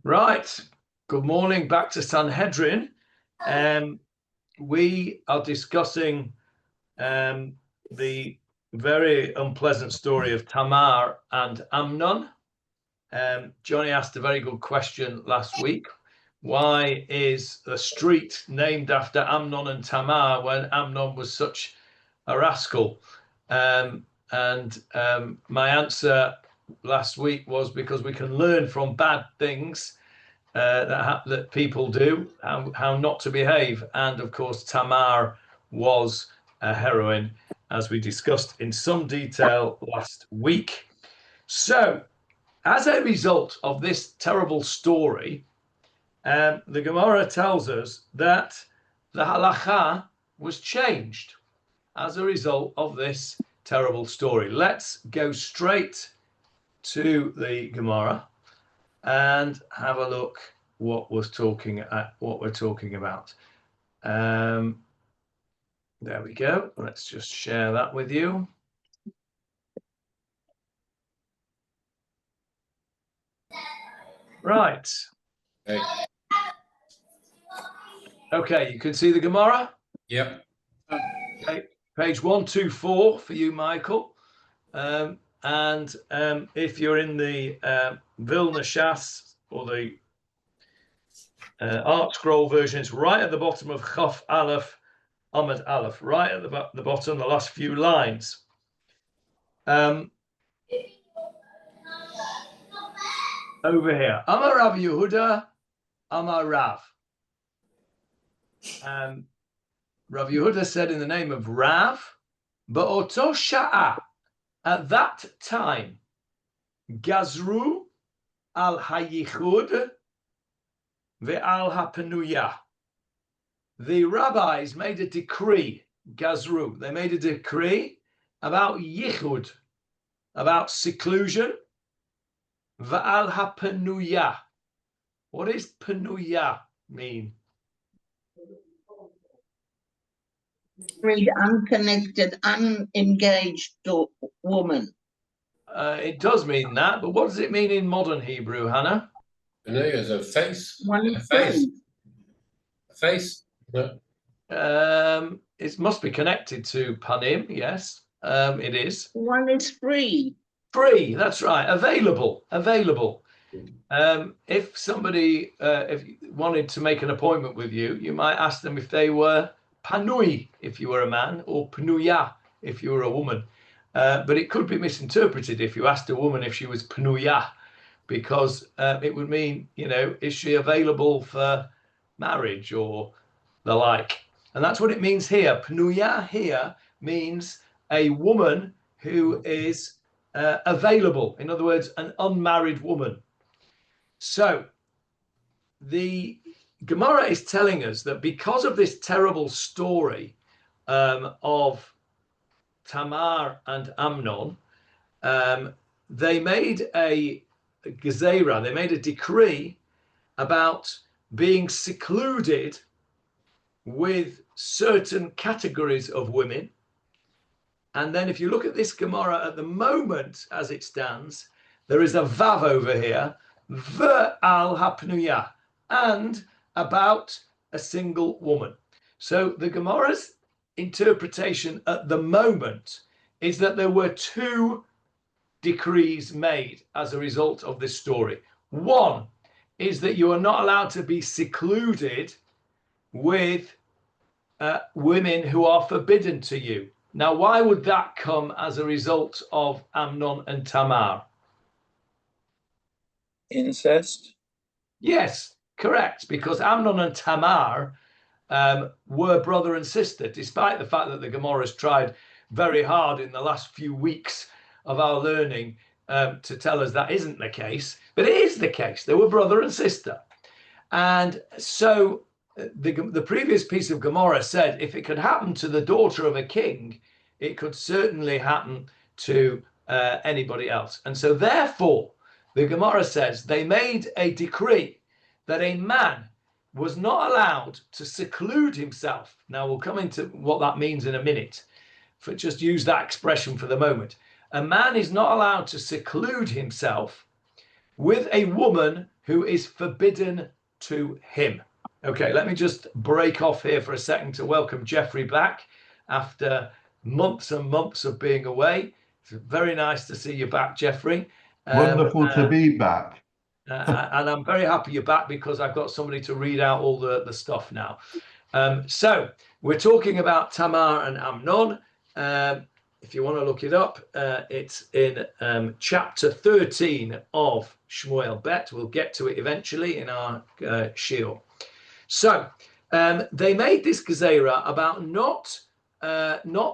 Right. Good morning. Back to Sanhedrin. We are discussing the very unpleasant story of Tamar and Amnon. Johnny asked a very good question last week. Why is a street named after Amnon and Tamar when Amnon was such a rascal? My answer last week was because we can learn from bad things that people do, how not to behave. And of course, Tamar was a heroine, as we discussed in some detail last week. So, as a result of this terrible story, the Gemarah tells us that the halacha was changed as a result of this terrible story. Let's go straight to the Gemarah and have a look what we're talking about. There we go. Let's just share that with you. Right. Okay, you can see the Gemarah? Yep. Okay, page 124 for you, Michael. If you're in the Vilna Shas or the Art Scroll version, it's right at the bottom of Chaf Aleph, Amud Aleph, right at the bottom, the last few lines. Over here, Amar Rav Yehuda, Amar Rav. Rav Yehuda said in the name of Rav, Ba'oto Sha'a, at that time, Gazru al Hayichud ve'al HaPenuya. The rabbis made a decree, Gazru, they made a decree about Yichud, about seclusion, ve'al HaPenuya. What does Penuya mean? Read unconnected, unengaged woman. It does mean that, but what does it mean in modern Hebrew, Hannah? Penuya is a face. One A face. A face. No. It must be connected to panim, yes. It is. One is free. Free, that's right. Available. If somebody if you wanted to make an appointment with you, you might ask them if they were panui, if you were a man, or panuya, if you were a woman. But it could be misinterpreted if you asked a woman if she was panuya, because it would mean, is she available for marriage or the like? And that's what it means here. Panuya here means a woman who is available. In other words, an unmarried woman. So the Gemarah is telling us that because of this terrible story of Tamar and Amnon, they made a gezerah, they made a decree about being secluded with certain categories of women. And then if you look at this Gemarah at the moment as it stands, there is a vav over here, ve'al hapnuya, and about a single woman. So the Gemarah's interpretation at the moment is that there were two decrees made as a result of this story. One is that you are not allowed to be secluded with women who are forbidden to you. Now, why would that come as a result of Amnon and Tamar? Incest? Yes, correct, because Amnon and Tamar were brother and sister, despite the fact that the Gemarah has tried very hard in the last few weeks of our learning to tell us that isn't the case, but it is the case. They were brother and sister. And so the previous piece of Gemarah said if it could happen to the daughter of a king, it could certainly happen to anybody else. And so therefore, the Gemarah says they made a decree that a man was not allowed to seclude himself. Now we'll come into what that means in a minute, but just use that expression for the moment. A man is not allowed to seclude himself with a woman who is forbidden to him. Okay, let me just break off here for a second to welcome Jeffrey back after months and months of being away. It's very nice to see you back, Jeffrey. Wonderful to be back. And I'm very happy you're back because I've got somebody to read out all the stuff now. So we're talking about Tamar and Amnon. If you want to look it up, it's in chapter 13 of Shmuel Bet. We'll get to it eventually in our shiur. So they made this gezerah about not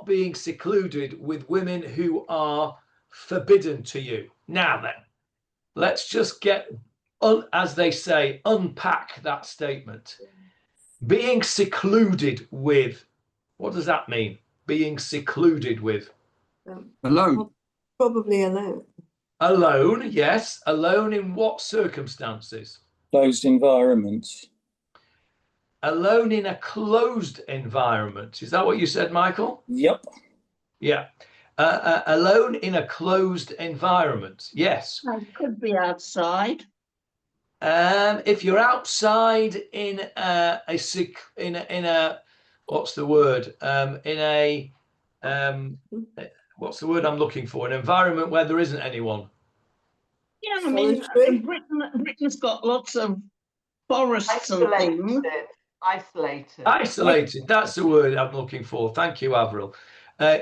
being secluded with women who are forbidden to you. Now then, let's just get, as they say, unpack that statement. Being secluded with, what does that mean? Being secluded with? Alone. Probably alone. Alone, yes. Alone in what circumstances? Closed environments. Alone in a closed environment. Is that what you said, Michael? Yep. Yeah. Alone in a closed environment. Yes. It could be outside. If you're outside in a what's the word? What's the word I'm looking for? An environment where there isn't anyone. Yeah, I mean, Britain's got lots of forests and things. Isolated. That's the word I'm looking for. Thank you, Avril.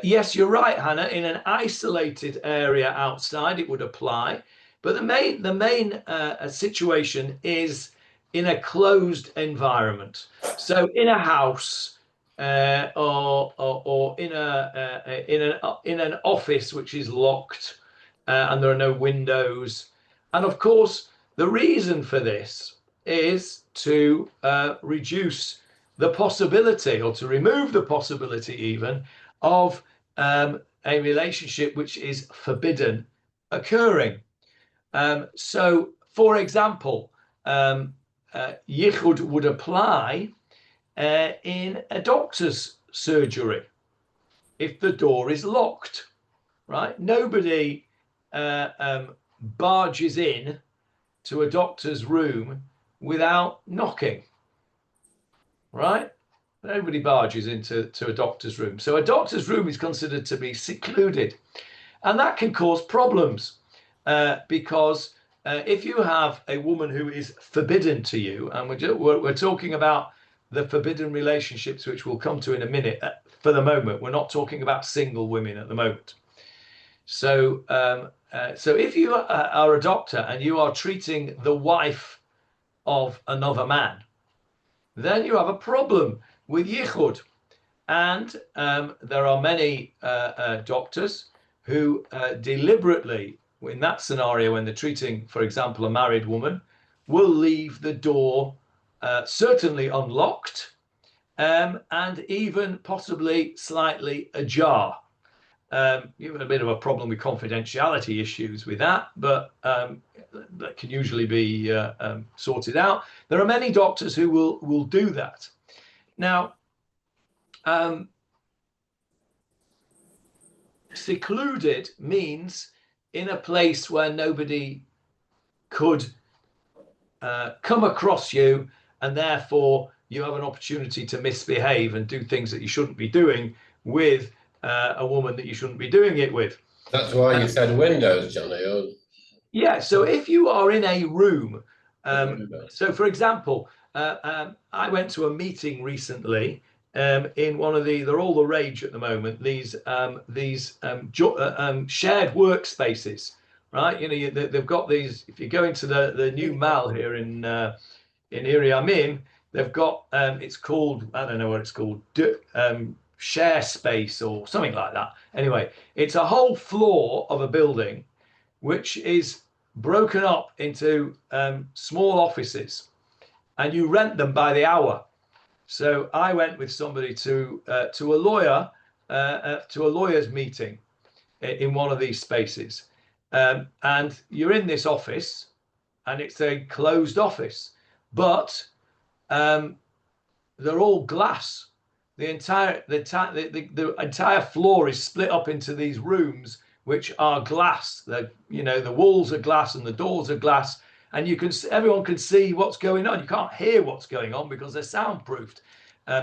Yes, you're right, Hannah. In an isolated area outside, it would apply. But the main situation is in a closed environment. So in a house or in an office which is locked and there are no windows. And of course, the reason for this is to reduce the possibility, or to remove the possibility even, of a relationship which is forbidden occurring. So, for example, Yichud would apply in a doctor's surgery if the door is locked, right? Nobody barges in to a doctor's room without knocking, right? Nobody barges into a doctor's room. So a doctor's room is considered to be secluded, and that can cause problems because if you have a woman who is forbidden to you, and we're talking about the forbidden relationships, which we'll come to in a minute. For the moment, we're not talking about single women at the moment. So, so if you are a doctor and you are treating the wife of another man, then you have a problem with Yichud. And there are many doctors who deliberately, in that scenario, when they're treating, for example, a married woman, will leave the door certainly unlocked and even possibly slightly ajar. You have a bit of a problem with confidentiality issues with that, but that can usually be sorted out. There are many doctors who will do that. Now, secluded means in a place where nobody could come across you, and therefore you have an opportunity to misbehave and do things that you shouldn't be doing with a woman that you shouldn't be doing it with. That's why you said windows, Johnny. Yeah, so if you are in a room, so for example, I went to a meeting recently in one of they're all the rage at the moment, these shared workspaces, right? You know, they've got these, if you go into the new mall here in area I'm in, they've got, it's called, I don't know what it's called, share space or something like that. Anyway, it's a whole floor of a building which is broken up into small offices, and you rent them by the hour. So I went with somebody to a lawyer's meeting in one of these spaces, and you're in this office, and it's a closed office, but they're all glass. The entire floor is split up into these rooms which are glass. The walls are glass and the doors are glass, and everyone can see what's going on. You can't hear what's going on because they're soundproofed.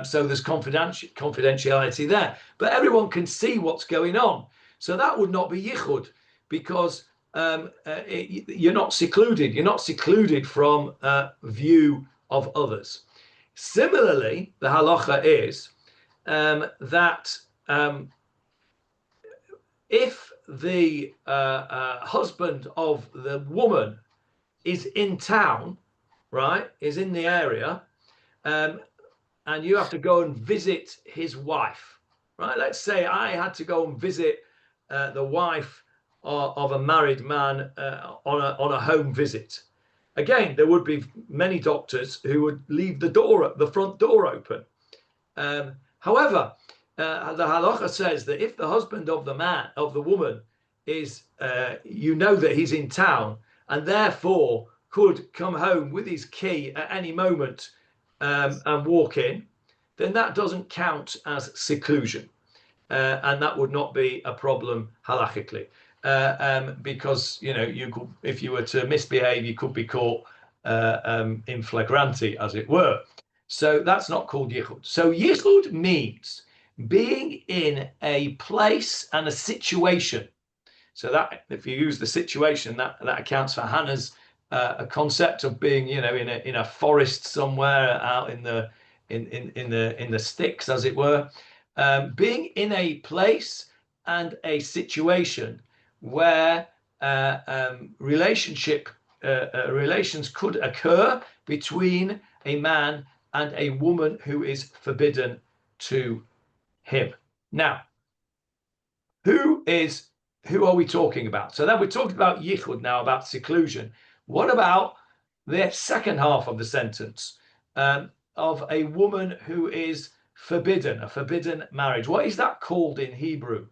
So there's confidentiality there, but everyone can see what's going on. So that would not be yichud, because you're not secluded. You're not secluded from view of others. Similarly, the halacha is that if the husband of the woman is in town, right, is in the area, and you have to go and visit his wife, right? Let's say I had to go and visit the wife of a married man on a home visit. Again, there would be many doctors who would leave the front door open. However, the halacha says that if the husband of the woman is, that he's in town and therefore could come home with his key at any moment and walk in, then that doesn't count as seclusion, and that would not be a problem halachically, because you could, if you were to misbehave, you could be caught in flagranti, as it were. So that's not called yichud. So yichud means being in a place and a situation. So that, if you use the situation, that accounts for Hannah's a concept of being, in a forest somewhere out in the sticks, as it were, being in a place and a situation where relations could occur between a man and a woman who is forbidden to him. Now, who are we talking about? So then we're talking about yichud now, about seclusion. What about the second half of the sentence, of a woman who is forbidden, a forbidden marriage? What is that called in Hebrew?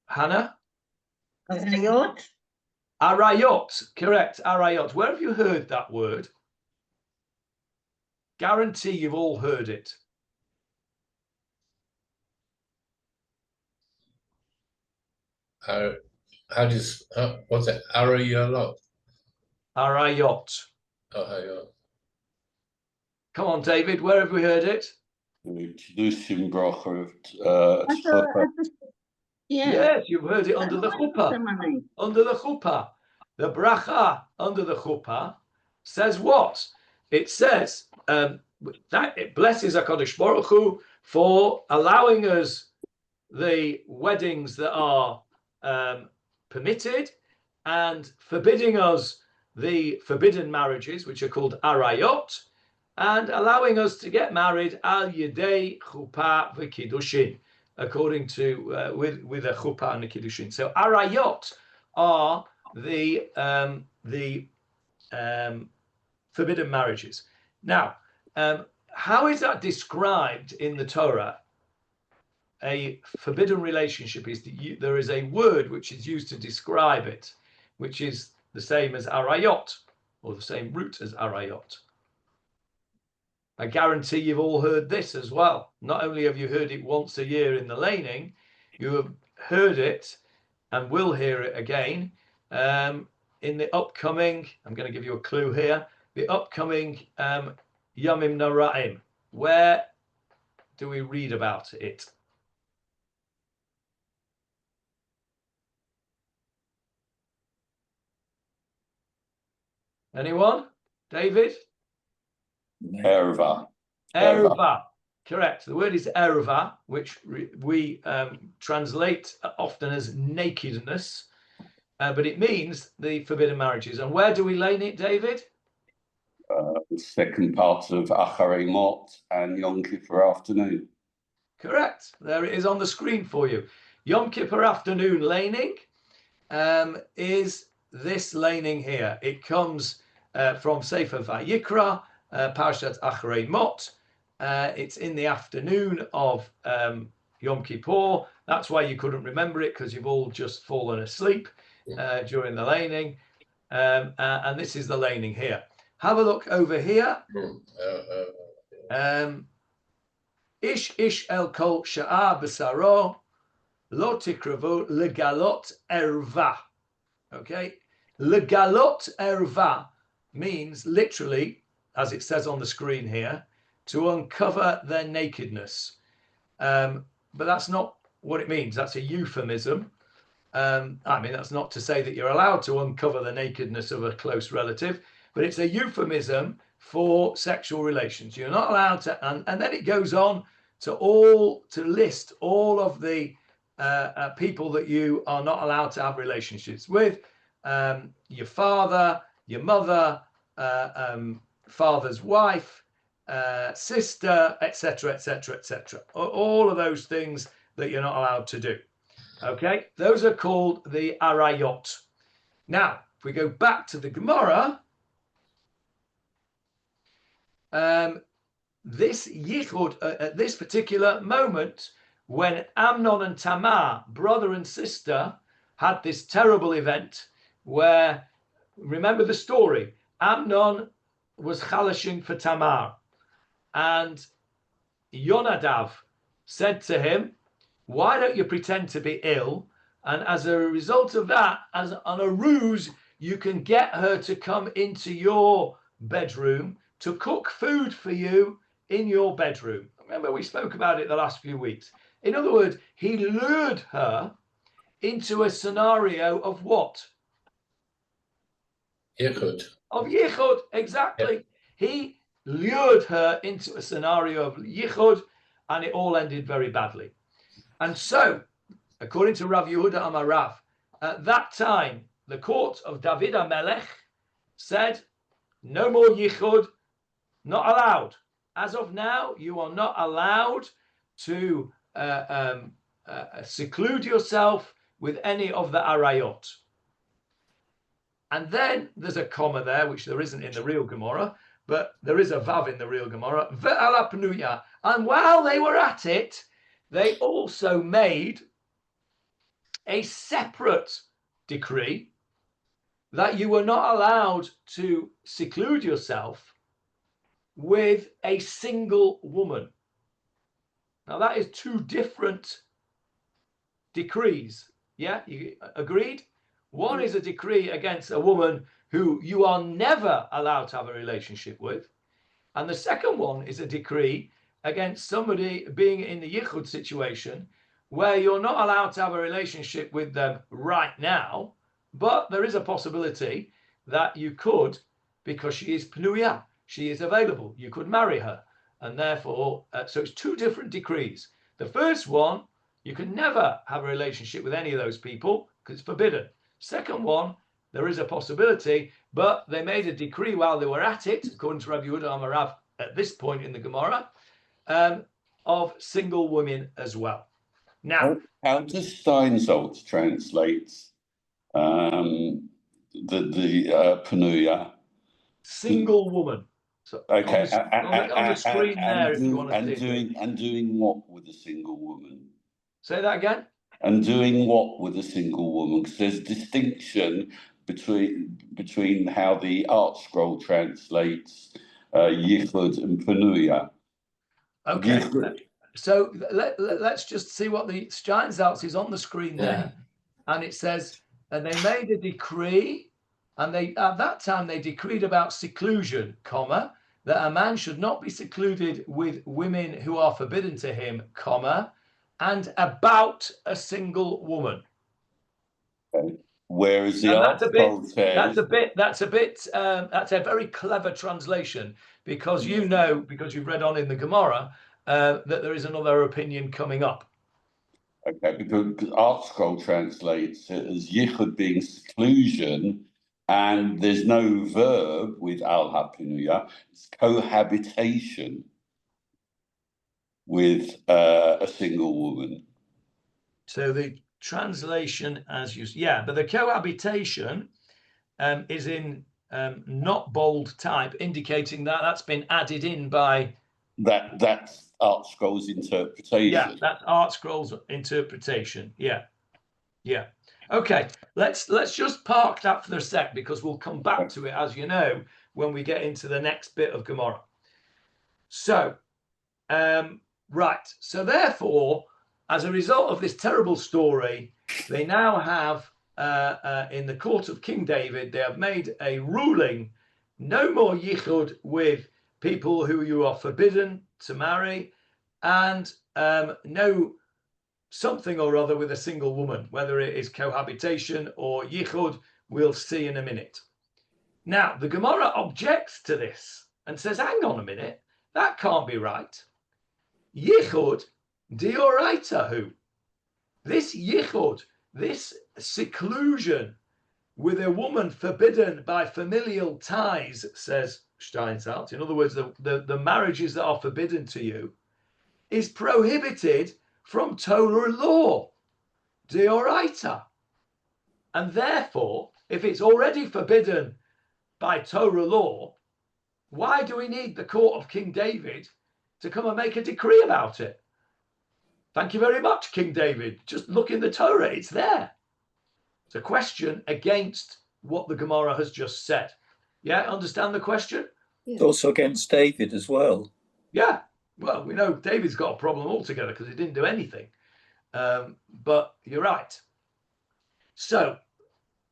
Hannah? Arayot? Arayot, correct, arayot. Where have you heard that word? Guarantee you've all heard it. What's it? Arayot. Arayot. Oh, Come on, David, where have we heard it? Yes, you've heard it under the chuppah. Under the chuppah. The bracha under the chuppah says what? It says that it blesses HaKadosh Baruch Hu for allowing us the weddings that are permitted and forbidding us the forbidden marriages, which are called arayot, and allowing us to get married al yedei chuppah v'kiddushin, according to with a chuppah and a kiddushin. So arayot are the forbidden marriages. Now, how is that described in the Torah? A forbidden relationship is there is a word which is used to describe it, which is the same as arayot, or the same root as arayot. I guarantee you've all heard this as well. Not only have you heard it once a year in the laning, you have heard it and will hear it again in the upcoming, I'm going to give you a clue here, the upcoming Yomim Noraim. Where do we read about it? Anyone? David? Erva. Erva. Correct. The word is erva, which we translate often as nakedness, but it means the forbidden marriages. And where do we lane it, David? The second part of Acharei Mot and Yom Kippur afternoon. Correct. There it is on the screen for you. Yom Kippur afternoon laning is this laning here. It comes from Sefer Vayikra, Parashat Acharei Mot. It's in the afternoon of Yom Kippur. That's why you couldn't remember it, because you've all just fallen asleep during the laning. And this is the laning here. Have a look over here. Ish el kol sha'ah b'saro lo tikravu legalot erva. Okay, legalot erva means literally, as it says on the screen here, to uncover their nakedness. But that's not what it means. That's a euphemism. I mean, that's not to say that you're allowed to uncover the nakedness of a close relative, but it's a euphemism for sexual relations. You're not allowed to, and then it goes on to list all of the people that you are not allowed to have relationships with, your father, your mother, father's wife, sister, etc., etc., etc. All of those things that you're not allowed to do. Okay, those are called the arayot. Now, if we go back to the Gemara, this Yichud, at this particular moment, when Amnon and Tamar, brother and sister, had this terrible event where, remember the story, Amnon was chalashing for Tamar, and Yonadav said to him, why don't you pretend to be ill? And as a result of that, as on a ruse, you can get her to come into your bedroom to cook food for you in your bedroom. Remember, we spoke about it the last few weeks. In other words, he lured her into a scenario of what? Yichud. Of Yichud, exactly. Yeah. He lured her into a scenario of Yichud, and it all ended very badly. And so, according to Rav Yehuda Amar Rav, at that time, the court of David HaMelech said, no more Yichud, not allowed. As of now, you are not allowed to seclude yourself with any of the arayot. And then there's a comma there, which there isn't in the real Gemara, but there is a vav in the real Gemara. Ve'ala pnuya. And while they were at it, they also made a separate decree that you were not allowed to seclude yourself with a single woman. Now that is two different decrees. Yeah, you agreed? One is a decree against a woman who you are never allowed to have a relationship with. And the second one is a decree against somebody being in the Yichud situation where you're not allowed to have a relationship with them right now, but there is a possibility that you could, because she is pnuya, she is available, you could marry her. And therefore, so it's two different decrees. The first one, you can never have a relationship with any of those people because it's forbidden. Second one, there is a possibility, but they made a decree while they were at it, according to Rabbi Yehuda Amar Rav at this point in the Gemara, of single women as well. Now, how does Steinsaltz translate the Panuya? Single woman. So okay, on the screen there, if you want to see it. And doing what with a single woman? Say that again. And doing what with a single woman? Because there's a distinction between how the Art Scroll translates Yichud and Panuya. Okay. So let's just see what the Steinsaltz is on the screen there. And it says, and they made a decree, and they at that time they decreed about seclusion, comma, that a man should not be secluded with women who are forbidden to him, comma, and about a single woman. Okay. Whereas the Art Scroll says that's a very clever translation, because you know, because you've read on in the Gemara, that there is another opinion coming up. Okay, because Art Scroll translates it as Yichud being seclusion, and there's no verb with Al HaPinuya, it's cohabitation with a single woman. So the translation as you, but the cohabitation is in not bold type, indicating that that's been added in by that's Art Scroll's interpretation. Yeah, that's Art Scroll's interpretation. Yeah. Okay, let's just park that for a sec, because we'll come back to it, as you know, when we get into the next bit of Gemara. So, right. So therefore, as a result of this terrible story, they now have, in the court of King David, they have made a ruling, no more yichud with people who you are forbidden to marry, and no something or other with a single woman, whether it is cohabitation or yichud, we'll see in a minute. Now, the Gemara objects to this and says, hang on a minute, that can't be right. Yichud dioraitahu. This yichud, this seclusion with a woman forbidden by familial ties, says Steinsaltz, in other words, the marriages that are forbidden to you, is prohibited from Torah law, deoraita. And therefore, if it's already forbidden by Torah law, why do we need the court of King David to come and make a decree about it? Thank you very much, King David. Just look in the Torah, it's there. It's a question against what the Gemara has just said. Yeah, understand the question? It's also against David as well. Yeah, well, we know David's got a problem altogether because he didn't do anything. But you're right. So,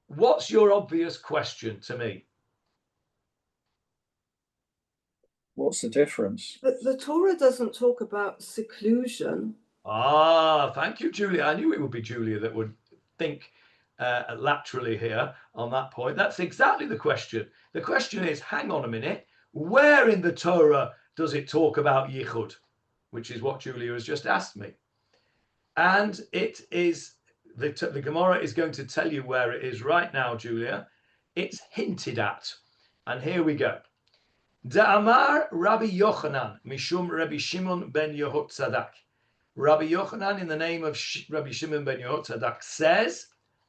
what's your obvious question to me? What's the difference? The Torah doesn't talk about seclusion. Ah, thank you, Julia. I knew it would be Julia that would think laterally here on that point. That's exactly the question. The question is, hang on a minute, where in the Torah does it talk about yichud? Which is what Julia has just asked me. And it is, the Gemara is going to tell you where it is right now, Julia. It's hinted at. And here we go. Da'amar Rabbi Yochanan, Mishum Rabbi Shimon ben Yehotzadak. Rabbi Yochanan, in the name of Rabbi Shimon ben Yehotzadak, says,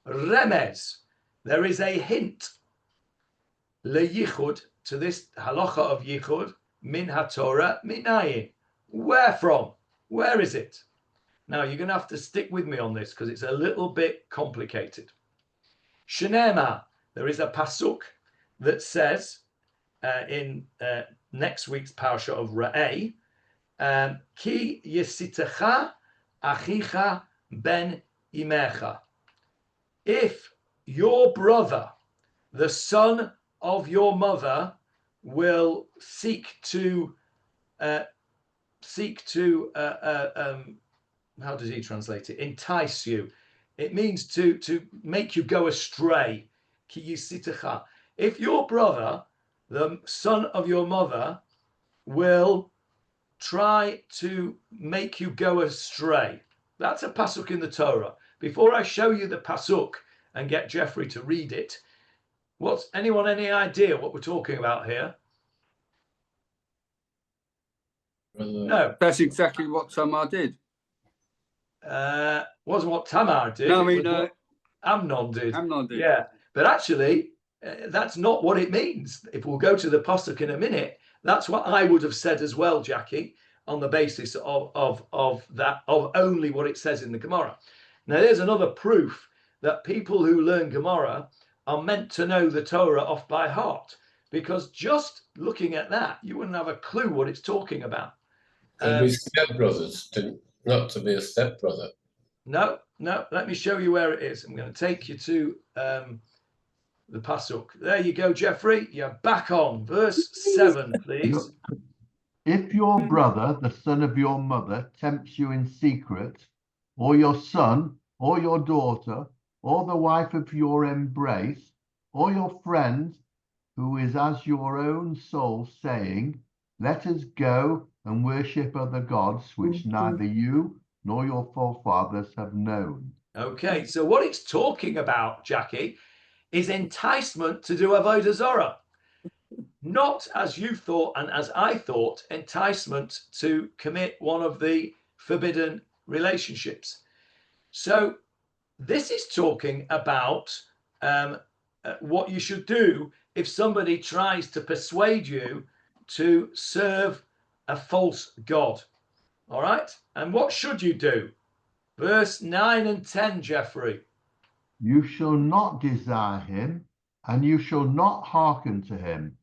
Remez, there is a hint, leyichud, to this halacha of yichud, min haTorah minayin. Where from? Where is it? Now, you're going to have to stick with me on this because it's a little bit complicated. Shenema, there is a pasuk that says in next week's parasha of Ra'eh, Ki yesitecha achicha ben imecha. If your brother, the son of your mother, will seek to how does he translate it? Entice you. It means to make you go astray. Ki yisitecha. If your brother, the son of your mother, will try to make you go astray. That's a pasuk in the Torah. Before I show you the pasuk and get Jeffrey to read it, what's anyone any idea what we're talking about here? No. That's exactly what Tamar did. Wasn't what Tamar did. No, I mean, Amnon did. Amnon did. Yeah, but actually, that's not what it means. If we'll go to the pasuk in a minute, that's what I would have said as well, Jackie, on the basis of only what it says in the Gemara. Now, there's another proof that people who learn Gemara are meant to know the Torah off by heart, because just looking at that, you wouldn't have a clue what it's talking about. And we stepbrothers, not to be a stepbrother. No, let me show you where it is. I'm going to take you to the pasuk. There you go, Jeffrey. You're back on. Verse 7, please. If your brother, the son of your mother, tempts you in secret, or your son, or your daughter, or the wife of your embrace, or your friend, who is as your own soul, saying, let us go and worship other gods, which neither you nor your forefathers have known. Okay, so what it's talking about, Jackie, is enticement to do Avodah Zarah. Not, as you thought and as I thought, enticement to commit one of the forbidden relationships. So this is talking about what you should do if somebody tries to persuade you to serve a false god. All right? And what should you do? Verse 9 and 10, Jeffrey. You shall not desire him, and you shall not hearken to him.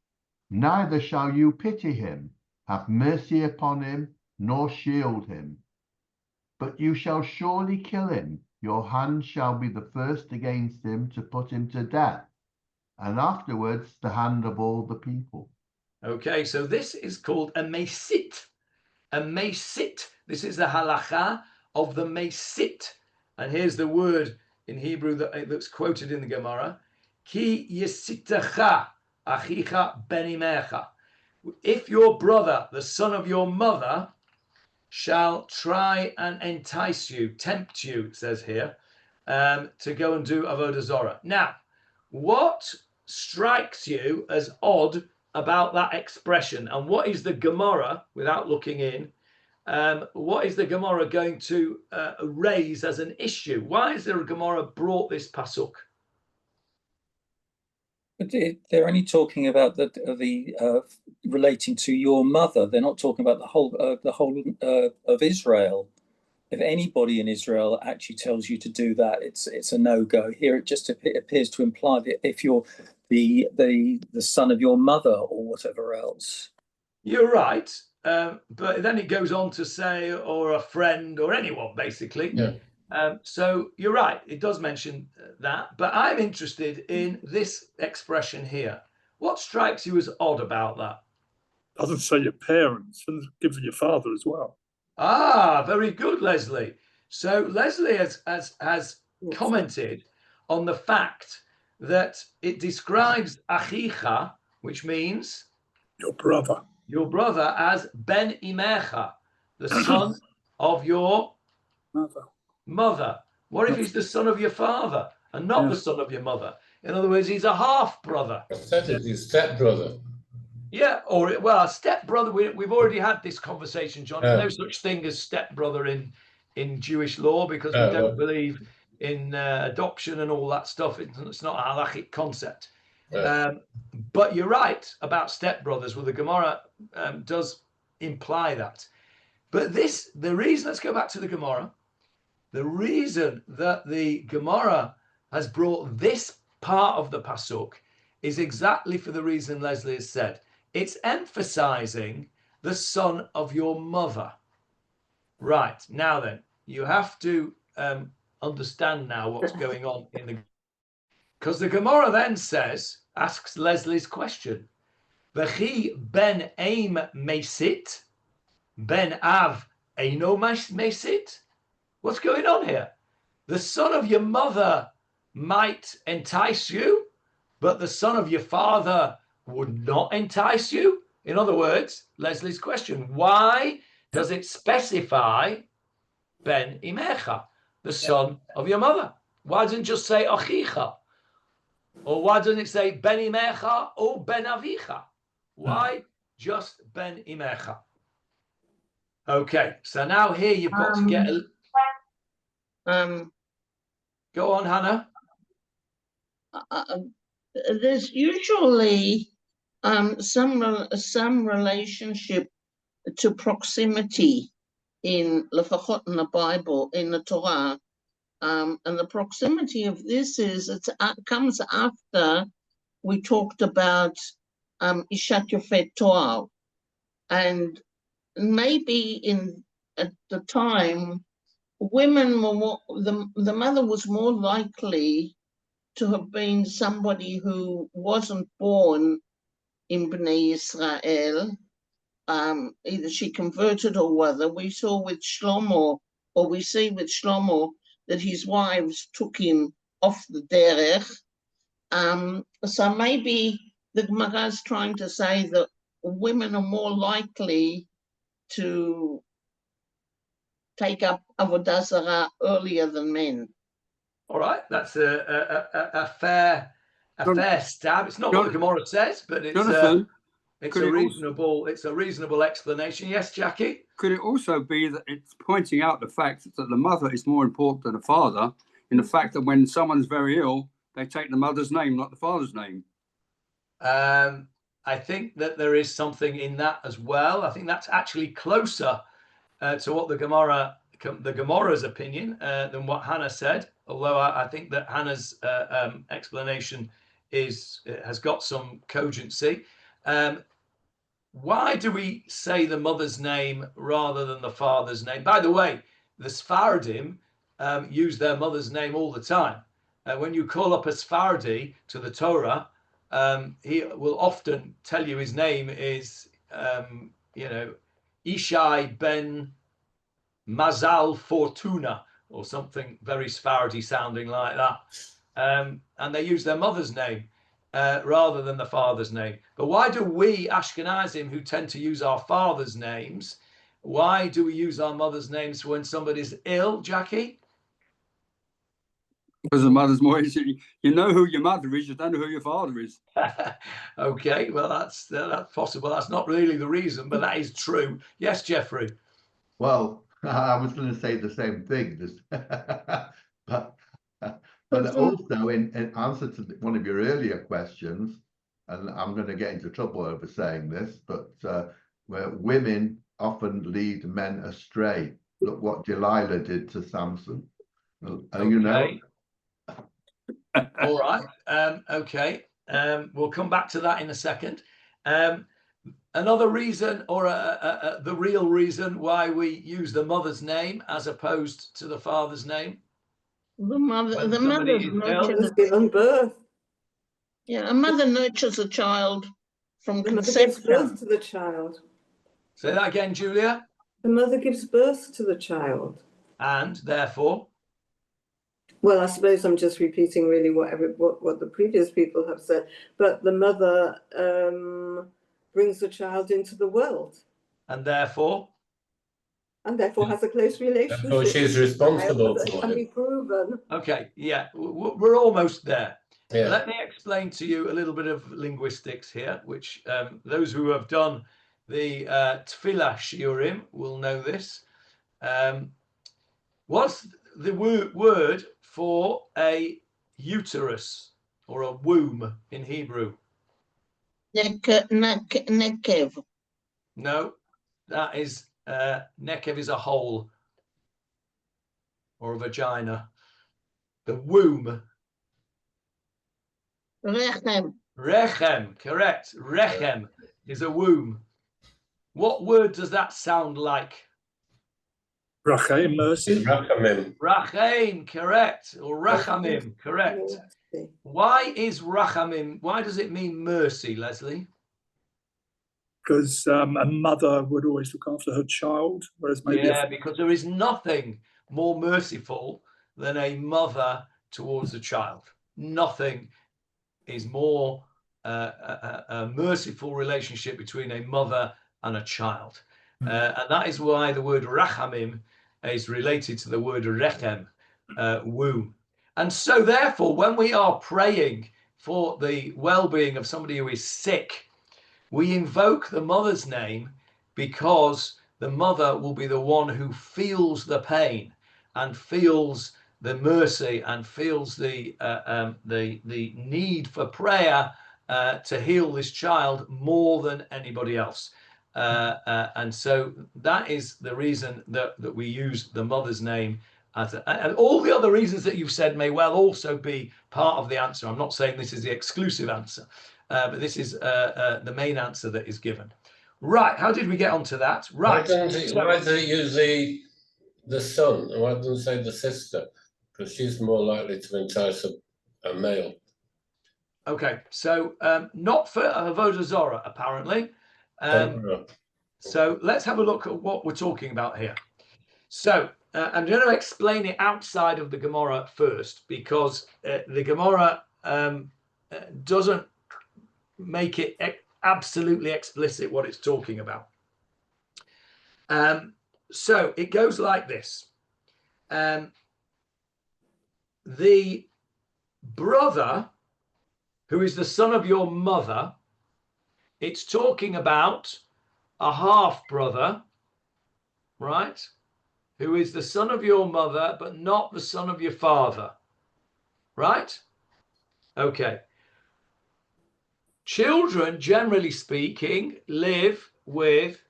Neither shall you pity him, have mercy upon him, nor shield him. but you shall surely kill him. Your hand shall be the first against him to put him to death, and afterwards the hand of all the people. Okay, so this is called a mesit. A mesit. This is the halacha of the mesit. And here's the word in Hebrew that's quoted in the Gemara. Ki yisitacha achicha benimecha. If your brother, the son of your mother, shall try and entice you, tempt you, it says here, to go and do avodah zarah. Now, what strikes you as odd about that expression, and what is the Gemara, without looking in, what is the Gemara going to raise as an issue? Why is the Gemara brought this pasuk? They're only talking about the relating to your mother. They're not talking about the whole of Israel. If anybody in Israel actually tells you to do that, it's a no-go. Here it just appears to imply that if you're the son of your mother or whatever else. You're right, but then it goes on to say, or a friend or anyone, basically. Yeah. So you're right, it does mention that, but I'm interested in this expression here. What strikes you as odd about that? Doesn't say your parents, and gives your father as well. Ah, very good, Leslie. So Leslie has commented on the fact that it describes achicha, which means Your brother. your brother, as ben imecha, the son of your mother. What if he's the son of your father and not the son of your mother? In other words, he's a half brother. I said it, his stepbrother. Yeah, or a stepbrother. We've already had this conversation, John. There's no such thing as stepbrother in Jewish law, because we don't believe in adoption and all that stuff. It's not a halachic concept. But you're right about stepbrothers. Well, the Gemara does imply that. But the reason, let's go back to the Gemara. The reason that the Gemara has brought this part of the pasuk is exactly for the reason Leslie has said. It's emphasizing the son of your mother. Right, now then, you have to understand now what's going on in the... Because the Gemara then asks Leslie's question. V'chi ben aim mesit, ben av eino mesit. What's going on here? The son of your mother might entice you, but the son of your father would not entice you. In other words, Leslie's question, why does it specify ben imecha, the son of your mother? Why doesn't it just say achicha? Or why doesn't it say ben imecha or ben avicha? Why just ben imecha? Okay, so now here you've got to get go on, Hannah. There's usually some relationship to proximity in Lefachot in the Bible, in the Torah, and the proximity of this comes after we talked about Ishat Yofet Toar, and maybe at the time, women were more, the mother was more likely to have been somebody who wasn't born in Bnei Israel. Either she converted or whether. We see with Shlomo that his wives took him off the derech. So maybe the Gemara is trying to say that women are more likely to take up avodah zarah earlier than men. All right, that's a fair stab. It's not what the Gemara says, but it's a reasonable explanation. Yes, Jackie. Could it also be that it's pointing out the fact that the mother is more important than the father, in the fact that when someone's very ill, they take the mother's name, not the father's name? I think that there is something in that as well. I think that's actually closer to what the Gemara's opinion than what Hannah said. Although I think that Hannah's explanation has got some cogency. Why do we say the mother's name rather than the father's name? By the way, the Sephardim use their mother's name all the time. When you call up a Sephardi to the Torah, he will often tell you his name is, Ishai ben Mazal Fortuna, or something very Sephardi sounding like that. And they use their mother's name rather than the father's name. But why do we Ashkenazim, who tend to use our father's names, why do we use our mother's names when somebody's ill, Jackie? Because the mother's more easy. You know who your mother is, you don't know who your father is. Okay, well, that's possible. That's not really the reason, but that is true. Yes, Jeffrey. Well, I was going to say the same thing, but also in answer to one of your earlier questions, and I'm going to get into trouble over saying this, but where women often lead men astray. Look what Delilah did to Samson. Okay. You know. All right. Okay. We'll come back to that in a second. Another reason, or the real reason why we use the mother's name as opposed to the father's name. The mother's nurtures given birth. Yeah, a mother nurtures a child from The mother gives conception. birth to the child. Say that again, Julia. The mother gives birth to the child. And therefore? Well, I suppose I'm just repeating really what the previous people have said. But the mother brings the child into the world. And therefore? And therefore has a close relationship. Therefore she's responsible for can be proven. Okay, yeah, we're almost there. Yeah. Let me explain to you a little bit of linguistics here, which those who have done the Tefillah Shiurim will know this. What's the word for a uterus or a womb in Hebrew? Nekev. No, that is nekev is a hole or a vagina. The womb. Rechem. Rechem, correct. Rechem is a womb. What word does that sound like? Rachem, mercy. Rachamim. Rachem, correct. Or rachamim, correct. Why is rachamim? Why does it mean mercy, Leslie? Because a mother would always look after her child, whereas maybe because there is nothing more merciful than a mother towards a child. Nothing is more a merciful relationship between a mother and a child. And that is why the word rachamim is related to the word rechem, womb. And so therefore, when we are praying for the well-being of somebody who is sick, we invoke the mother's name because the mother will be the one who feels the pain and feels the mercy and feels the need for prayer to heal this child more than anybody else. And so that is the reason that we use the mother's name. And all the other reasons that you've said may well also be part of the answer. I'm not saying this is the exclusive answer, but this is the main answer that is given. Right, how did we get onto that? Right. Why does it use the son? Why doesn't it say the sister? Because she's more likely to entice a male. Okay, so not for Avodah Zorah, apparently. So let's have a look at what we're talking about here. So I'm going to explain it outside of the Gemarah first, because the Gemarah doesn't make it absolutely explicit what it's talking about. So it goes like this. The brother who is the son of your mother, it's talking about a half brother, right? Who is the son of your mother, but not the son of your father, right? Okay. Children, generally speaking, live with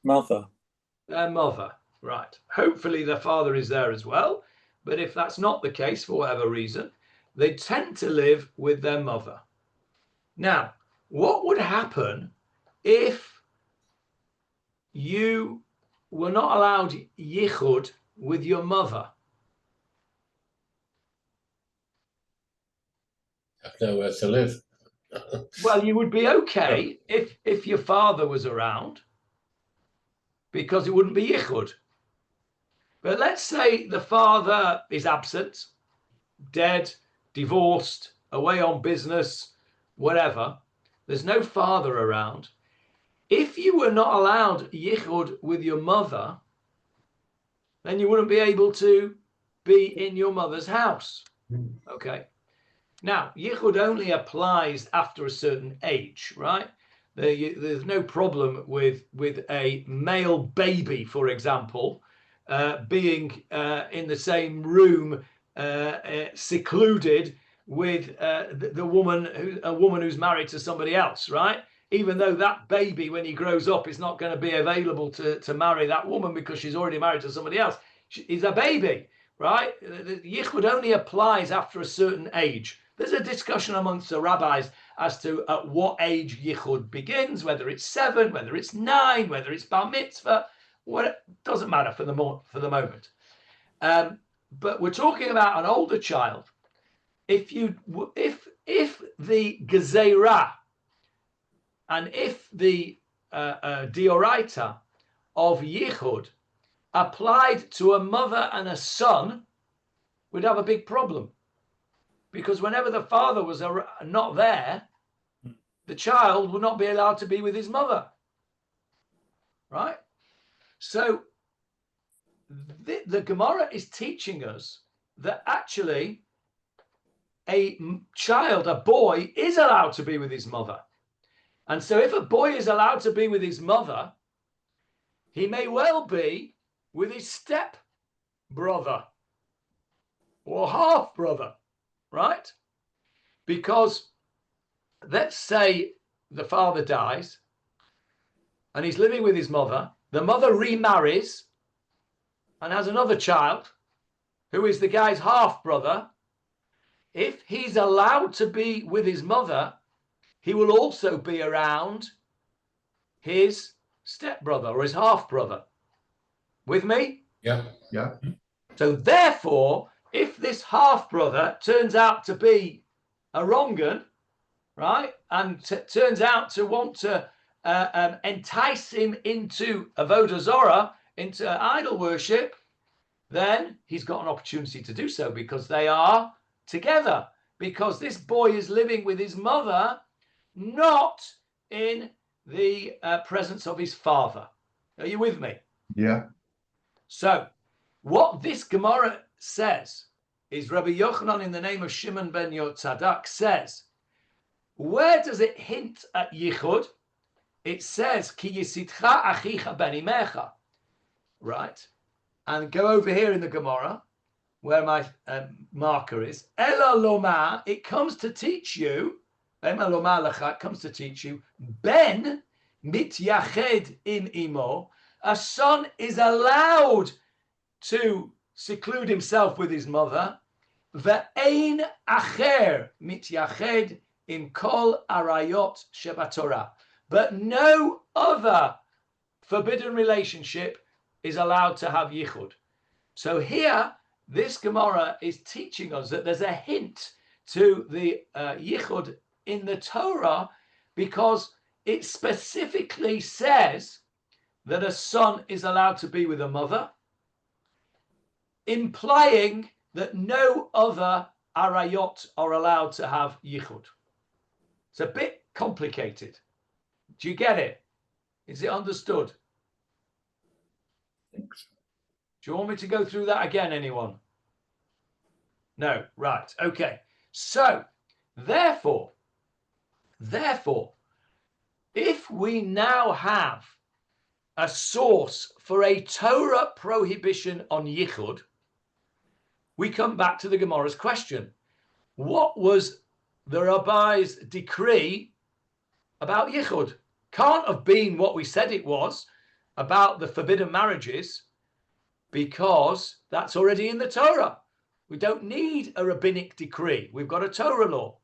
their mother, right? Hopefully their father is there as well, but if that's not the case for whatever reason, they tend to live with their mother. Now, what would happen if you were not allowed yichud with your mother, Have nowhere to live. well, you would be okay if your father was around, because it wouldn't be yichud. But let's say the father is absent, dead, divorced, away on business, whatever. There's no father around. If you were not allowed yichud with your mother, then you wouldn't be able to be in your mother's house. Okay. Now, yichud only applies after a certain age, right? There's no problem with a male baby, for example, being in the same room, secluded with a woman who's married to somebody else, right? Even though that baby, when he grows up, is not going to be available to marry that woman because she's already married to somebody else. He's a baby, right? The yichud only applies after a certain age. There's a discussion amongst the rabbis as to at what age yichud begins, whether it's 7, whether it's 9, whether it's bar mitzvah. What doesn't matter for the moment. But we're talking about an older child. If the gezerah and if the dioraita of yichud applied to a mother and a son, we'd have a big problem. Because whenever the father was not there, the child would not be allowed to be with his mother. Right? So the Gemara is teaching us that actually a child, a boy, is allowed to be with his mother. And so if a boy is allowed to be with his mother, he may well be with his step brother or half brother, right? Because let's say the father dies and he's living with his mother. The mother remarries and has another child who is the guy's half brother. If he's allowed to be with his mother, he will also be around his stepbrother or his half brother. With me? Yeah. Yeah. So therefore, if this half brother turns out to be a wrong 'un, right, and turns out to want to entice him into avodah zorah, into idol worship, then he's got an opportunity to do so because they are together. Because this boy is living with his mother, not in the presence of his father. Are you with me? Yeah. So what this Gemara says is Rabbi Yochanan, in the name of Shimon ben Yotzadak, says, where does it hint at yichud? It says, Ki yisitcha achicha ben imecha. Right? And go over here in the Gemara, where my marker is. Ela loma, it comes to teach you, Ela loma lecha, it comes to teach you, ben mityached im imo, a son is allowed to seclude himself with his mother, ve'ein acher mityached im kol arayot shebatorah. But no other forbidden relationship is allowed to have yichud. So here, this Gemara is teaching us that there's a hint to the yichud in the Torah, because it specifically says that a son is allowed to be with a mother, implying that no other arayot are allowed to have yichud. It's a bit complicated. Do you get it? Is it understood? Thanks. Do you want me to go through that again, anyone? No, right, okay. So, therefore, if we now have a source for a Torah prohibition on yichud, we come back to the Gemara's question. What was the rabbi's decree about yichud? Can't have been what we said it was about the forbidden marriages, because that's already in the Torah. We don't need a rabbinic decree. We've got a Torah law.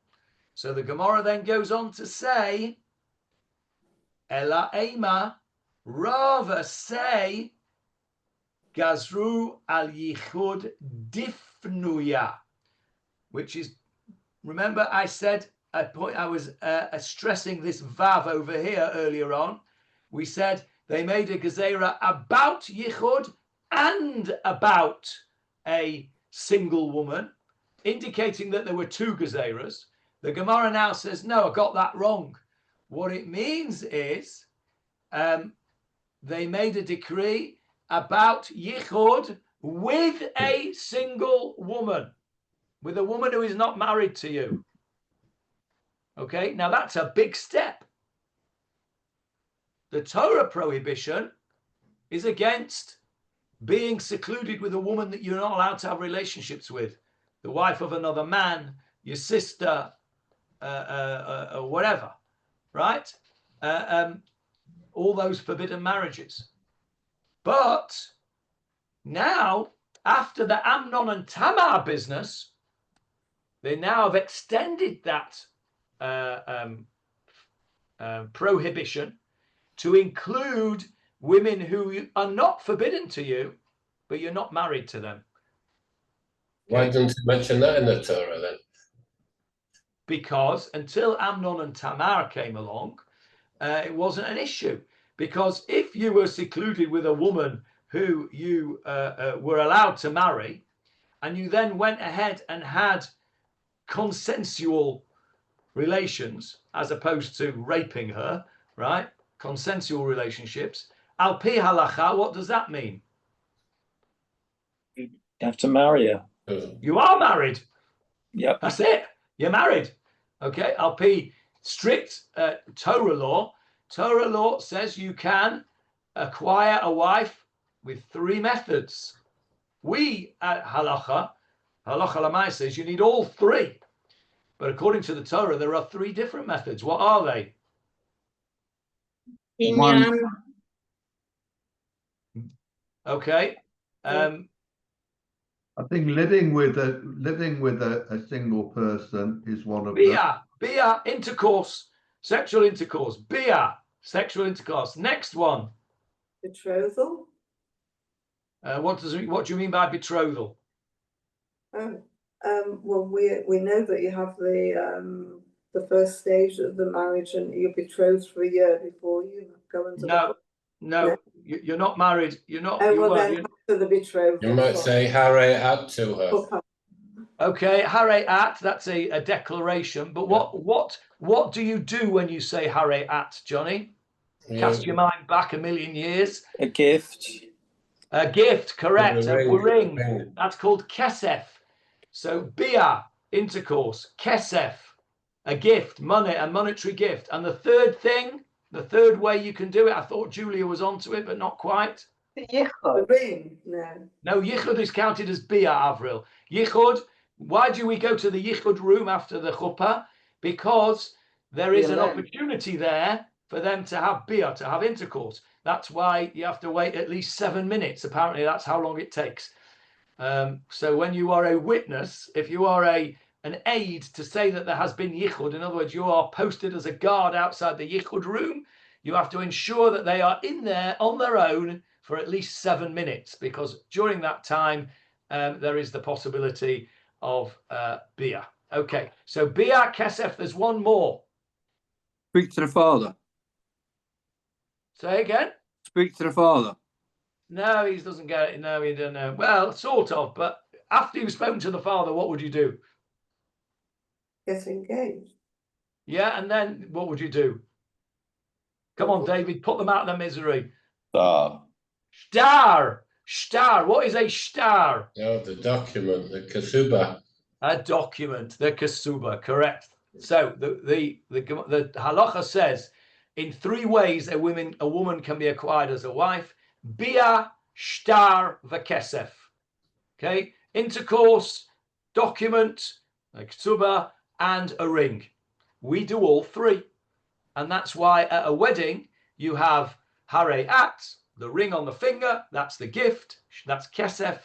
So the Gemara then goes on to say, Ela Ema, rather say Gazru al Yichud Difnuya, which is, remember I said, I was stressing this Vav over here earlier on. We said they made a Gezerah about Yichud and about a single woman, indicating that there were two Gezerahs. The Gemara now says, no, I got that wrong. What it means is they made a decree about Yichud with a single woman, with a woman who is not married to you. Okay, now that's a big step. The Torah prohibition is against being secluded with a woman that you're not allowed to have relationships with, the wife of another man, your sister, whatever, right? All those forbidden marriages. But now, after the Amnon and Tamar business, they now have extended that prohibition to include women who are not forbidden to you, but you're not married to them. Why didn't you mention that in the Torah then? Because until Amnon and Tamar came along, it wasn't an issue. Because if you were secluded with a woman who you were allowed to marry, and you then went ahead and had consensual relations, as opposed to raping her, right? Consensual relationships. Al pi halacha, what does that mean? You have to marry her. You are married. Yep. That's it. You're married. Okay. Al pi strict Torah law. Torah law says you can acquire a wife with 3 methods. We at halacha lamai says you need all 3. But according to the Torah, there are 3 different methods. What are they? Inyan. Okay. I think living with a single person is one of them. Bia, intercourse, sexual intercourse. Bia, sexual intercourse. Next one. Betrothal. What do you mean by betrothal? Well, we know that you have the first stage of the marriage, and you're betrothed for a year before you go into No, you're not married. You're not. Oh, well, then after the betrothal. You might say hare at to her. Okay, hare at, that's a declaration. But what do you do when you say hare at, Johnny? Cast your mind back a million years. A gift. A gift, correct. A ring. ring. That's called kesef. So bia, intercourse. Kesef, a gift, money, a monetary gift. And the third thing, the third way you can do it, I thought Julia was onto it, but not quite. The ring, no. No, Yichud is counted as bia, Avril. Yichud, why do we go to the Yichud room after the chuppah? Because there is an opportunity there for them to have bia, to have intercourse. That's why you have to wait at least 7 minutes. Apparently, that's how long it takes. So when you are a witness, if you are an aide to say that there has been Yichud, in other words, you are posted as a guard outside the Yichud room, you have to ensure that they are in there on their own for at least 7 minutes, because during that time, there is the possibility of bia. Okay, so bia, kesef, there's one more. Speak to the father. Say again? Speak to the father. No, he doesn't get it. No, he don't know. Well, sort of, but after you've spoken to the father, what would you do? Get engaged. Yeah, and then what would you do? Come on, David, put them out of their misery. Shtar. Shtar. What is a shtar? No, the document, the kasuba. A document, the kasuba, correct. So the halacha says in 3 ways a woman can be acquired as a wife: bia, shtar, v'kesef. Okay, intercourse, document, a ksuba, and a ring. We do all 3, and that's why at a wedding you have hare at, the ring on the finger. That's the gift. That's kesef.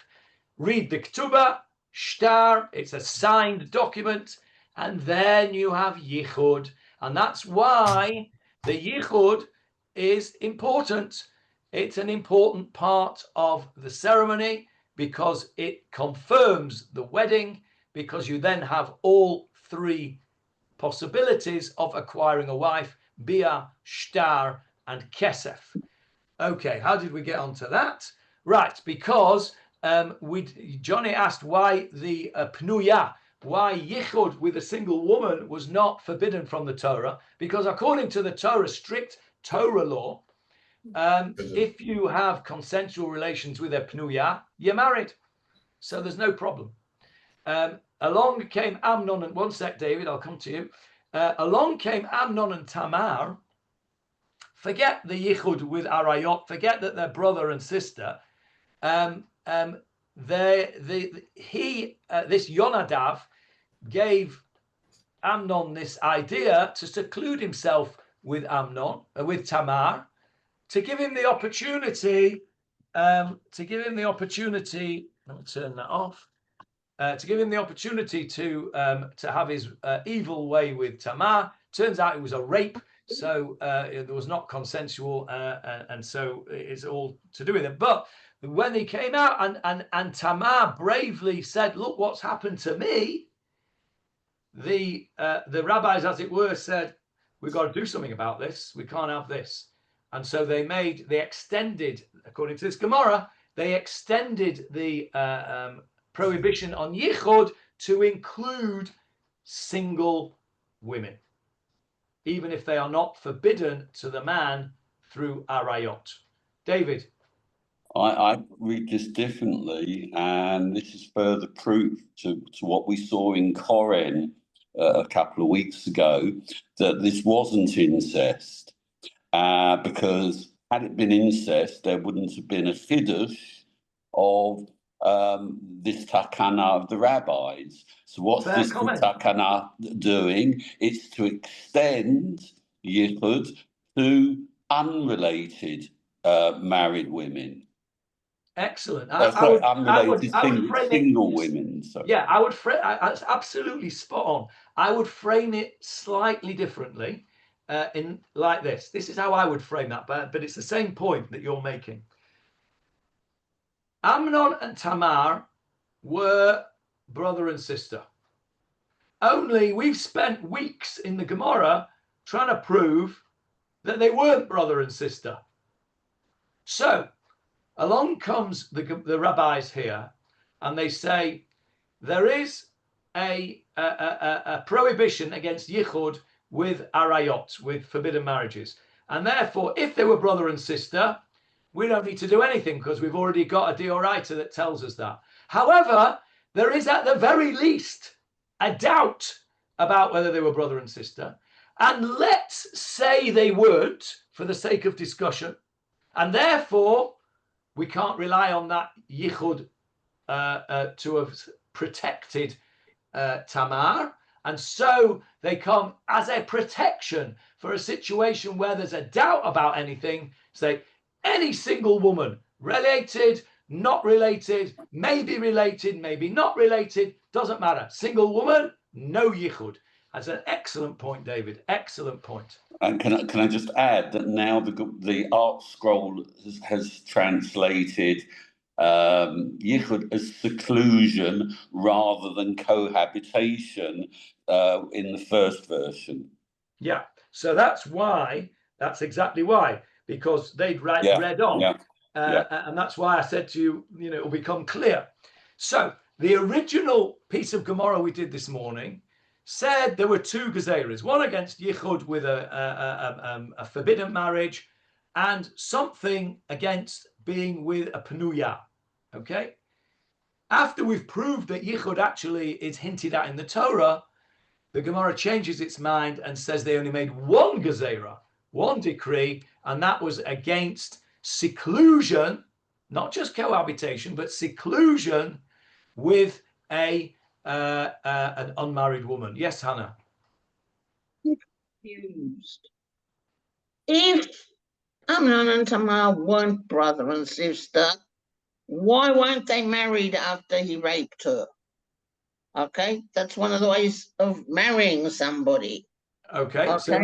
Read the ktuba, shtar. It's a signed document, and then you have yichud, and that's why the yichud is important It's an important part of the ceremony because it confirms the wedding, because you then have all three possibilities of acquiring a wife: bia, shtar, and kesef. Okay, how did we get onto that? Right, because Johnny asked why the pnuya, why yichud with a single woman was not forbidden from the Torah, because according to the Torah, strict Torah law, if you have consensual relations with a pnuya, you're married. So there's no problem. Along came Amnon, and one sec, David, I'll come to you. Along came Amnon and Tamar. Forget the yichud with arayot. Forget that they're brother and sister. This Yonadav gave Amnon this idea to seclude himself with with Tamar, to give him the opportunity. Let me turn that off. To give him the opportunity to have his evil way with Tamar. Turns out it was a rape, so it was not consensual, and so it's all to do with it. But when he came out and Tamar bravely said, "Look what's happened to me," the rabbis, as it were, said, "We've got to do something about this. We can't have this." And so they extended, according to this Gemarah, they extended the prohibition on yichud to include single women, even if they are not forbidden to the man through arayot. David? I read this differently, and this is further proof to what we saw in Koren a couple of weeks ago, that this wasn't incest, because had it been incest, there wouldn't have been a chiddush of this takana of the rabbis. So what's this takana doing? It's to extend yichud to unrelated married women. Excellent. Single women. Sorry. Yeah, I would frame. That's absolutely spot on. I would frame it slightly differently, in like this. This is how I would frame that, but it's the same point that you're making. Amnon and Tamar were brother and sister. Only we've spent weeks in the Gemarah trying to prove that they weren't brother and sister. So along comes the rabbis here, and they say there is a prohibition against yichud with arayot, with forbidden marriages, and therefore, if they were brother and sister, we don't need to do anything because we've already got a deoraita that tells us that. However, there is at the very least a doubt about whether they were brother and sister, and let's say they weren't for the sake of discussion, and therefore we can't rely on that yichud to have protected Tamar, and so they come as a protection for a situation where there's a doubt about anything. Say any single woman, related, not related, maybe not related, doesn't matter. Single woman, no yichud. That's an excellent point, David. Excellent point. And can I just add that now the Art Scroll has translated yichud as seclusion rather than cohabitation in the first version. Yeah, so that's exactly why, because they'd read on. And that's why I said to you, it'll become clear. So the original piece of Gemarah we did this morning said there were two gezeras, one against yichud with a forbidden marriage, and something against being with a pnuya. Okay? After we've proved that yichud actually is hinted at in the Torah, the Gemarah changes its mind and says they only made one gezerah, one decree, and that was against seclusion, not just cohabitation, but seclusion with an unmarried woman. Yes, Hannah? Confused. If Amnon and Tamar weren't brother and sister, why weren't they married after he raped her? Okay, that's one of the ways of marrying somebody. Okay, so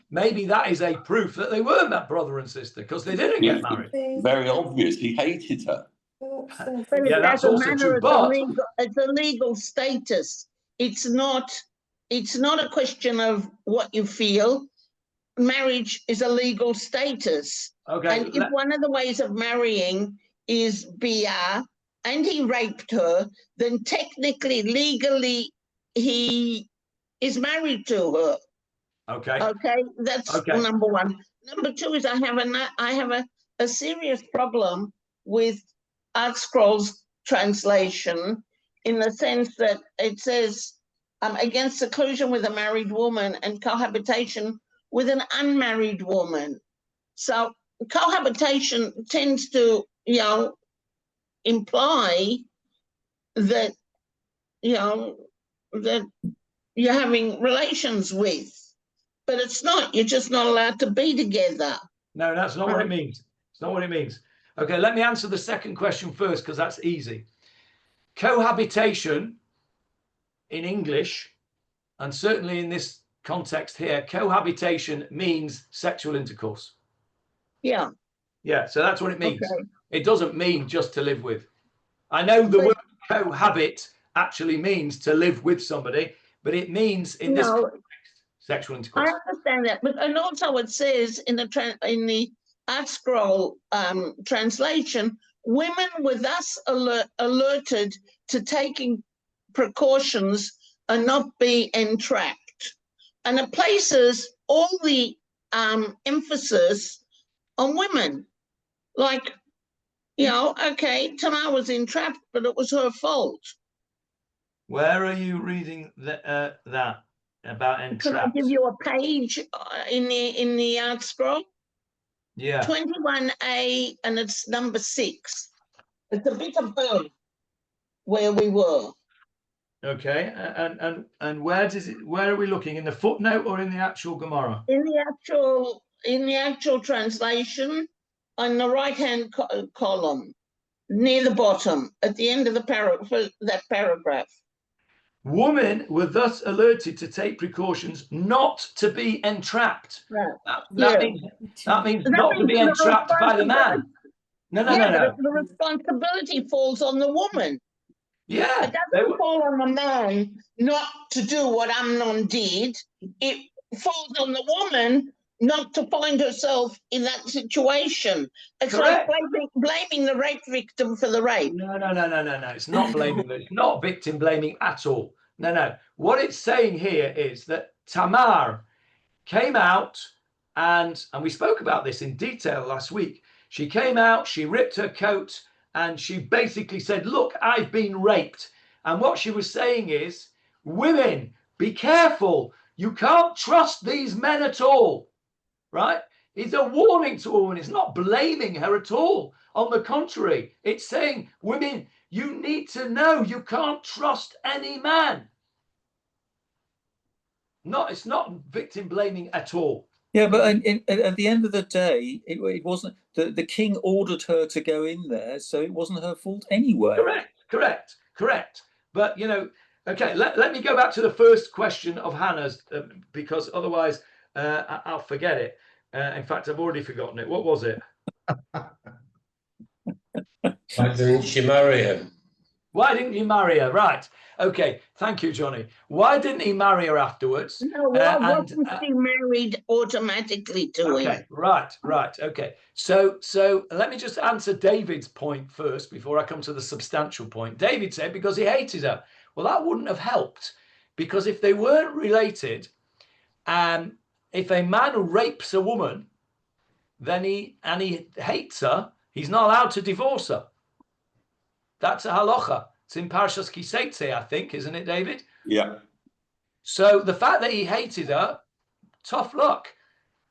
maybe that is a proof that they weren't that brother and sister because they didn't get married. Very obvious. He hated her. But Yeah, it that's doesn't also matter. true. But It's a legal status. It's not a question of what you feel. Marriage is a legal status. okay, And if one of the ways of marrying is BR and he raped her, then technically, legally, he is married to her. okay, Okay, that's okay. number one. Number two is I have a serious problem with Art Scroll's translation in the sense that it says against seclusion with a married woman and cohabitation with an unmarried woman. So cohabitation tends to, imply that, that you're having relations with. But it's not. You're just not allowed to be together. No, that's not what it means. It's not what it means. Okay, let me answer the second question first because that's easy. Cohabitation in English, and certainly in this context here, cohabitation means sexual intercourse. Yeah. Yeah, so that's what it means. Okay. It doesn't mean just to live with. I know the word cohabit actually means to live with somebody, but it means in this context, sexual intercourse. I understand that, but and also it says in the Art Scroll translation, women were thus alerted to taking precautions and not be entrapped, and it places all the emphasis on women, like, okay, Tamar was entrapped, but it was her fault. Where are you reading that about entrapped? Can I give you a page in the Art Scroll? Yeah. 21A, and it's number 6. It's a bit above where we were. Okay, and where are we looking, in the footnote or in the actual Gemarah? In the actual translation, on the right-hand column, near the bottom, at the end of the paragraph. Women were thus alerted to take precautions not to be entrapped. Right. That means not to be entrapped by the man. No. But the responsibility falls on the woman. Yeah. It doesn't fall on the man not to do what Amnon did. It falls on the woman not to find herself in that situation. It's correct. Like blaming the rape victim for the rape. No. It's not blaming. It's not victim blaming at all. No. What it's saying here is that Tamar came out, and we spoke about this in detail last week. She came out, she ripped her coat, and she basically said, look, I've been raped. And what she was saying is, women, be careful. You can't trust these men at all. Right? It's a warning to a woman. It's not blaming her at all. On the contrary, it's saying, women, you need to know you can't trust any man. It's not victim blaming at all. Yeah, but at the end of the day, it wasn't the king ordered her to go in there, so it wasn't her fault anyway. Correct. But okay, let me go back to the first question of Hannah's because otherwise I'll forget it. In fact, I've already forgotten it. What was it? Why didn't she marry him? Why didn't you marry her? Right. Okay. Thank you, Johnny. Why didn't he marry her afterwards? No, wasn't she married automatically to him? Okay. Right. Okay. So let me just answer David's point first before I come to the substantial point. David said because he hated her. Well, that wouldn't have helped, because if they weren't related, if a man rapes a woman, then he hates her, he's not allowed to divorce her. That's a halacha. It's in Parshas Kiseitze, I think, isn't it, David? Yeah. So the fact that he hated her, tough luck.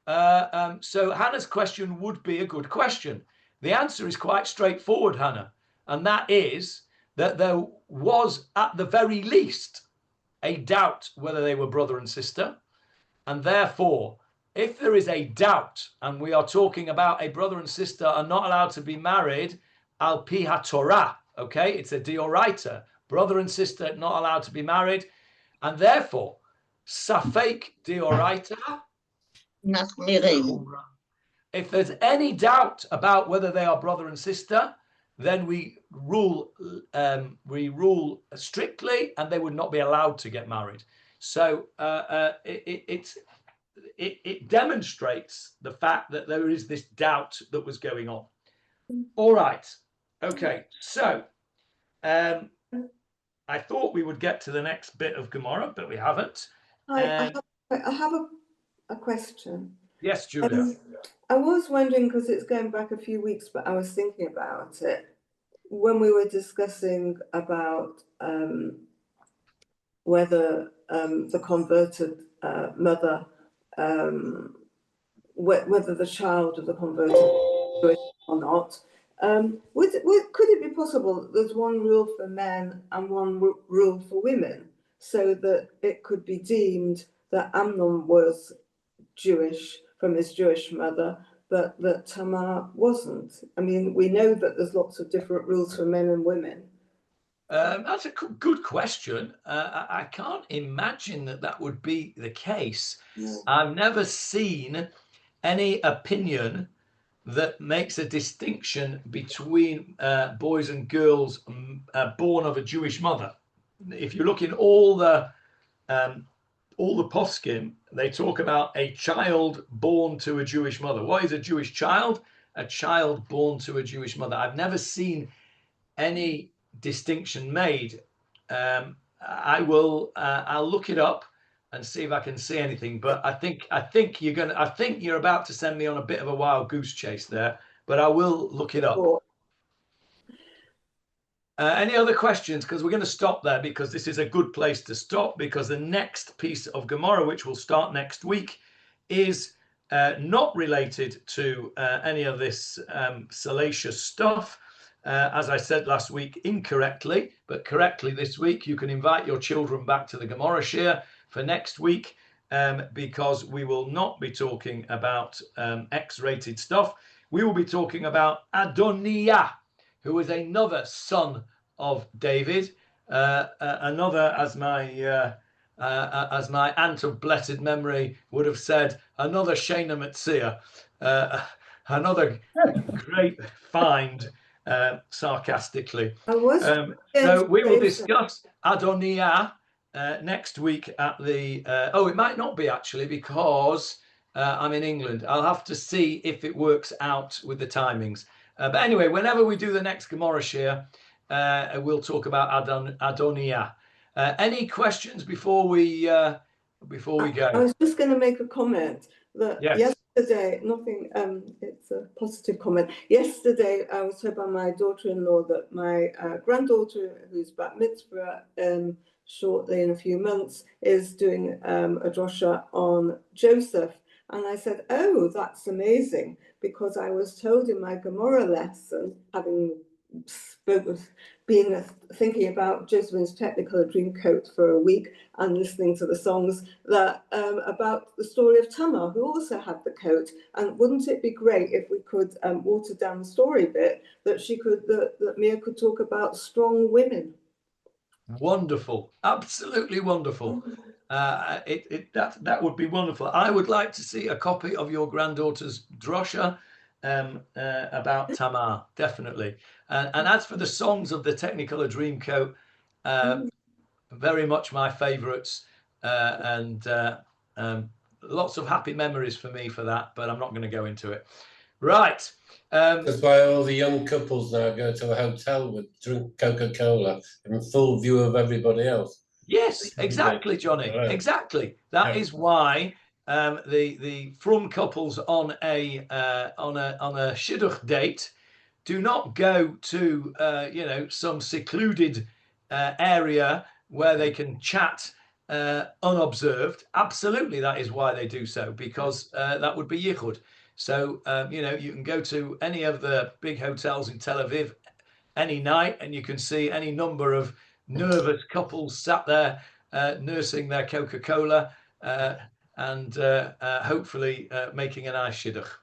So Hannah's question would be a good question. The answer is quite straightforward, Hannah, and that is that there was, at the very least, a doubt whether they were brother and sister. And therefore, if there is a doubt, and we are talking about a brother and sister are not allowed to be married, al pi ha-Torah, okay? It's a deoraita. Brother and sister not allowed to be married. And therefore, Safek Dioraita. Nachmirim. If there's any doubt about whether they are brother and sister, then we rule strictly, and they would not be allowed to get married. So it demonstrates the fact that there is this doubt that was going on. All right. Okay. So I thought we would get to the next bit of Gemarah, but we haven't. I have a question. Yes, Julia. I was wondering, because it's going back a few weeks, but I was thinking about it when we were discussing about whether the converted mother, whether the child of the converted or not. Could it be possible that there's one rule for men and one rule for women, so that it could be deemed that Amnon was Jewish from his Jewish mother, but that Tamar wasn't? I mean, we know that there's lots of different rules for men and women. That's a good question. I can't imagine that would be the case. No. I've never seen any opinion that makes a distinction between boys and girls born of a Jewish mother. If you look in all the poskim, they talk about a child born to a Jewish mother. What is a Jewish child? A child born to a Jewish mother. I've never seen any distinction made. I'll look it up and see if I can see anything. But I think you're about to send me on a bit of a wild goose chase there. But I will look it up. Any other questions? Because we're going to stop there, because this is a good place to stop, because the next piece of Gemarah, which will start next week, is not related to any of this salacious stuff. As I said last week, incorrectly, but correctly this week. You can invite your children back to the Gemarah Shir for next week, because we will not be talking about X-rated stuff. We will be talking about Adoniah, who was another son of David, another, as my aunt of blessed memory would have said, another Shana Metzia, another great find, sarcastically. So we will discuss Adoniah next week at the it might not be actually, because I'm in England. I'll have to see if it works out with the timings. But anyway, whenever we do the next Gemarah Shir, we'll talk about Adoniah. Any questions before we go? I was just going to make a comment that yesterday, nothing, it's a positive comment. Yesterday, I was told by my daughter-in-law that my granddaughter, who's bat mitzvah shortly in a few months, is doing a drosha on Joseph. And I said, oh, that's amazing, because I was told in my Gemarah lesson, having been thinking about Joseph's Technicolor Dreamcoat for a week and listening to the songs, that about the story of Tamar, who also had the coat. And wouldn't it be great if we could water down the story a bit, that that Mia could talk about strong women? Wonderful, absolutely wonderful. That would be wonderful. I would like to see a copy of your granddaughter's drosha about Tamar, definitely. And as for the songs of the Technicolor Dreamcoat, very much my favourites, and lots of happy memories for me for that. But I'm not going to go into it. Right. That's why all the young couples now go to a hotel with drink Coca-Cola in full view of everybody else. Yes, exactly, Johnny. Right. Exactly. That is why the frum couples on a shidduch date do not go to some secluded area where they can chat unobserved. Absolutely, that is why they do so, because that would be Yichud. So you can go to any of the big hotels in Tel Aviv any night, and you can see any number of nervous couples sat there nursing their Coca-Cola and hopefully making a nice shidduch.